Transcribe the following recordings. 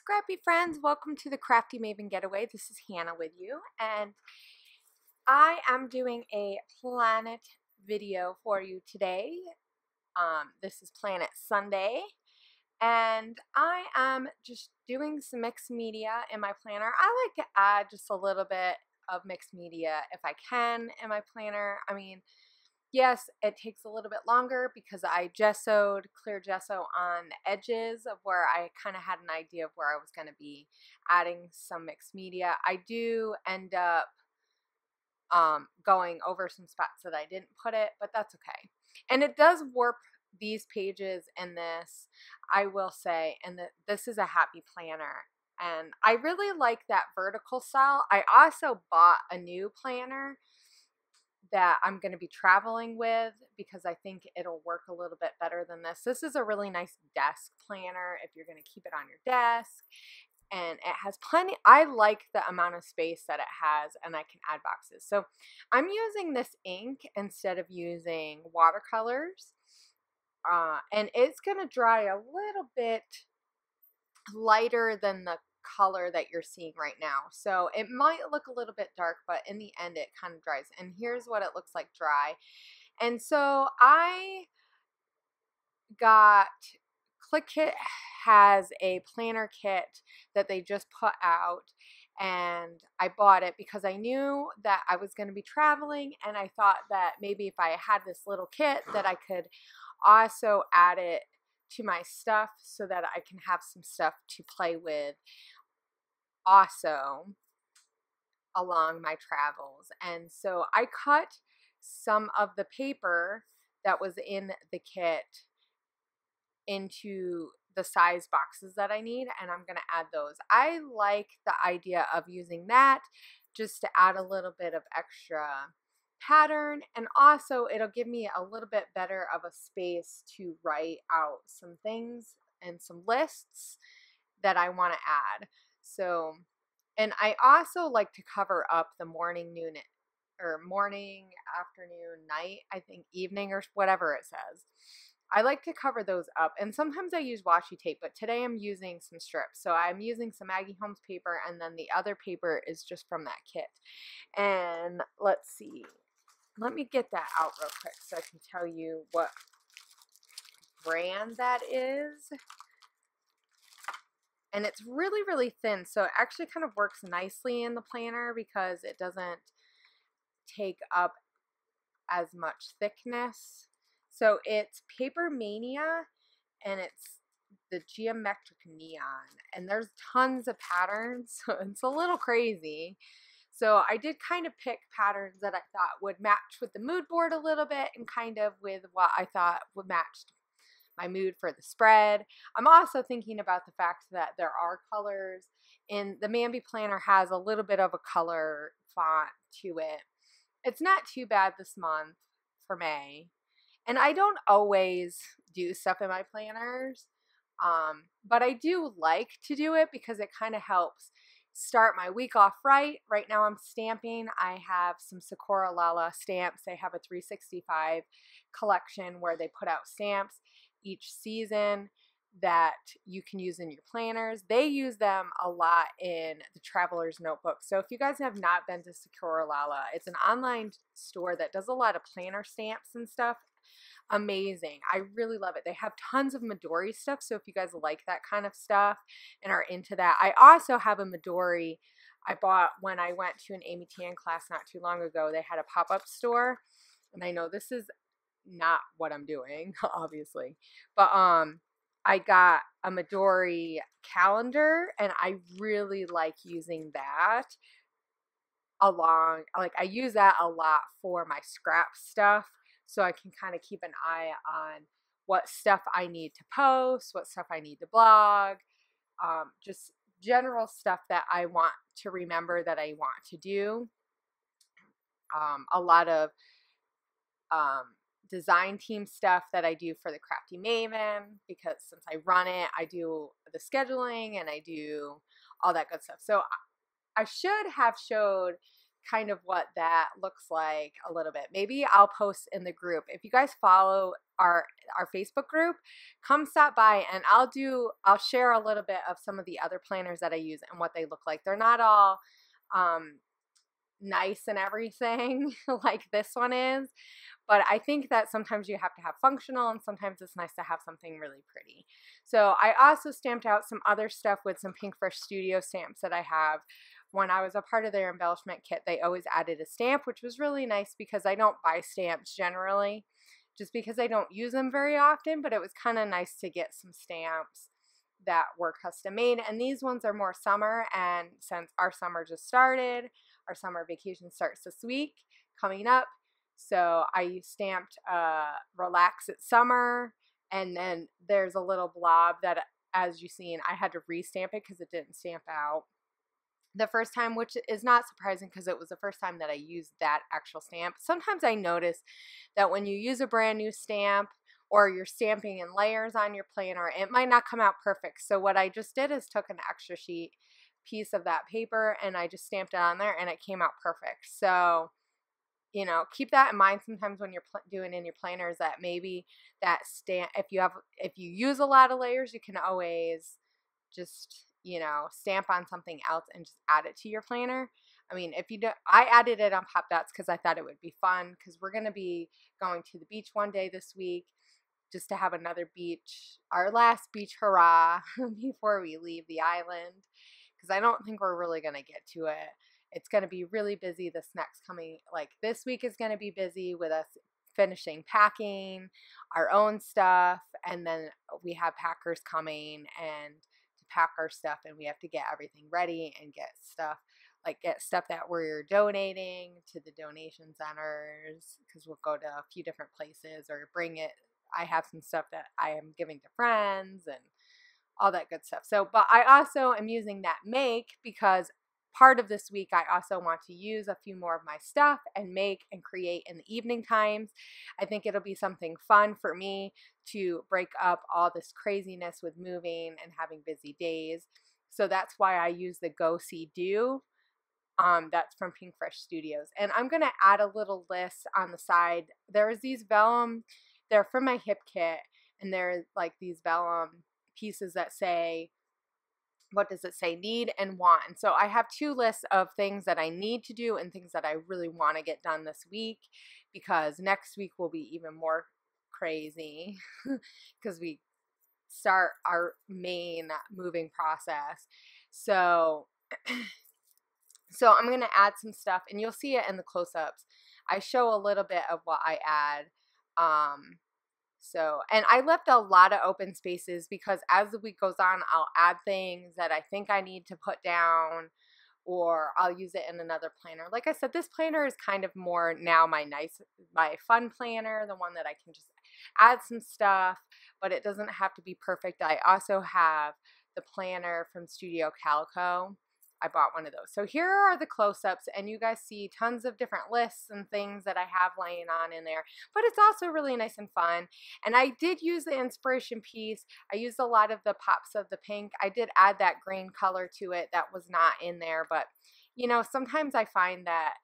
Scrappy friends, welcome to the Crafty Maven Getaway. This is Hannah with you, and I am doing a planet video for you today. This is Planet Sunday, and I am just doing some mixed media in my planner. I like to add just a little bit of mixed media if I can in my planner. I mean, yes, it takes a little bit longer because I gessoed, clear gesso on the edges of where I kind of had an idea of where I was going to be adding some mixed media. I do end up going over some spots that I didn't put it, but that's okay. And it does warp these pages in this, I will say, and this is a happy planner. And I really like that vertical style. I also bought a new planner that I'm going to be traveling with because I think it'll work a little bit better than this. This is a really nice desk planner if you're going to keep it on your desk, and it has plenty. I like the amount of space that it has, and I can add boxes. So I'm using this ink instead of using watercolors, and it's going to dry a little bit lighter than the color that you're seeing right now. So it might look a little bit dark, but in the end it kind of dries. And here's what it looks like dry. And so I got ClickKit has a planner kit that they just put out, and I bought it because I knew that I was going to be traveling, and I thought that maybe if I had this little kit that I could also add it to my stuff so that I can have some stuff to play with also along my travels. And so I cut some of the paper that was in the kit into the size boxes that I need, and I'm going to add those. I like the idea of using that just to add a little bit of extra pattern, and also it'll give me a little bit better of a space to write out some things and some lists that I want to add. So, and I also like to cover up the morning, noon, or morning, afternoon, night, I think evening, or whatever it says. I like to cover those up, and sometimes I use washi tape, but today I'm using some strips. So I'm using some Maggie Holmes paper, and then the other paper is just from that kit. And let's see. Let me get that out real quick so I can tell you what brand that is. And it's really, really thin, so it actually kind of works nicely in the planner because it doesn't take up as much thickness. So it's Paper Mania, and it's the Geometric Neon, and there's tons of patterns, so it's a little crazy. So I did kind of pick patterns that I thought would match with the mood board a little bit, and kind of with what I thought would match my mood for the spread. I'm also thinking about the fact that there are colors, and the MAMBI planner has a little bit of a color font to it. It's not too bad this month for May. And I don't always do stuff in my planners, but I do like to do it because it kind of helps start my week off right. Right now I'm stamping. I have some Sakura Lala stamps. They have a 365 collection where they put out stamps each season that you can use in your planners. They use them a lot in the Traveler's Notebook. So if you guys have not been to Sakura Lala, it's an online store that does a lot of planner stamps and stuff. Amazing. I really love it. They have tons of Midori stuff, so if you guys like that kind of stuff and are into that. I also have a Midori I bought when I went to an Amy Tan class not too long ago. They had a pop-up store, and I know this is not what I'm doing, obviously, but I got a Midori calendar, and I really like using that along, like I use that a lot for my scrap stuff, so I can kind of keep an eye on what stuff I need to post, what stuff I need to blog, just general stuff that I want to remember that I want to do. A lot of design team stuff that I do for the Crafty Maven, because since I run it, I do the scheduling and I do all that good stuff. So I should have showed kind of what that looks like a little bit. Maybe I'll post in the group. If you guys follow our Facebook group, come stop by and I'll share a little bit of some of the other planners that I use and what they look like. They're not all nice and everything like this one is, but I think that sometimes you have to have functional and sometimes it's nice to have something really pretty. So I also stamped out some other stuff with some Pink Fresh Studio stamps that I have. When I was a part of their embellishment kit, they always added a stamp, which was really nice because I don't buy stamps generally just because I don't use them very often, but it was kind of nice to get some stamps that were custom made. And these ones are more summer, and since our summer just started, our summer vacation starts this week coming up, so I stamped Relax It Summer, and then there's a little blob that, as you've seen, I had to restamp it because it didn't stamp out the first time, which is not surprising because it was the first time that I used that actual stamp. Sometimes I notice that when you use a brand new stamp or you're stamping in layers on your planner, it might not come out perfect. So what I just did is took an extra sheet piece of that paper and I just stamped it on there and it came out perfect. So, you know, keep that in mind sometimes when you're doing in your planners, that maybe that stamp, if you use a lot of layers, you can always just, you know, stamp on something else and just add it to your planner. I mean, if you do, I added it on Pop Dots because I thought it would be fun, because we're going to be going to the beach one day this week just to have another beach, our last beach hurrah before we leave the island, because I don't think we're really going to get to it. It's going to be really busy this next coming, like this week is going to be busy with us finishing packing our own stuff, and then we have packers coming and pack our stuff, and we have to get everything ready and get stuff that we're donating to the donation centers, because we'll go to a few different places or bring it. I have some stuff that I am giving to friends and all that good stuff. So, but I also am using that make because part of this week I also want to use a few more of my stuff and make and create in the evening times. I think it'll be something fun for me to break up all this craziness with moving and having busy days. So that's why I use the Go See Do. That's from Pink Fresh Studios. And I'm going to add a little list on the side. There's these vellum, they're from my hip kit, and they're like these vellum pieces that say, what does it say? Need and want. And so I have two lists of things that I need to do and things that I really want to get done this week, because next week will be even more crazy because we start our main moving process. So I'm going to add some stuff, and you'll see it in the close-ups. I show a little bit of what I add. And I left a lot of open spaces because as the week goes on, I'll add things that I think I need to put down, or I'll use it in another planner. Like I said, this planner is kind of more now my fun planner, the one that I can just add some stuff, but it doesn't have to be perfect. I also have the planner from Studio Calico. I bought one of those. So here are the close-ups, and you guys see tons of different lists and things that I have laying on in there, but it's also really nice and fun. And I did use the inspiration piece. I used a lot of the pops of the pink. I did add that green color to it that was not in there, but you know, sometimes I find that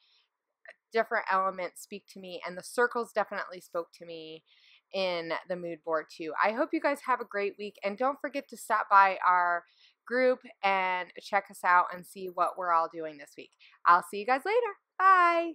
different elements speak to me, and the circles definitely spoke to me in the mood board too. I hope you guys have a great week, and don't forget to stop by our group and check us out and see what we're all doing this week. I'll see you guys later. Bye.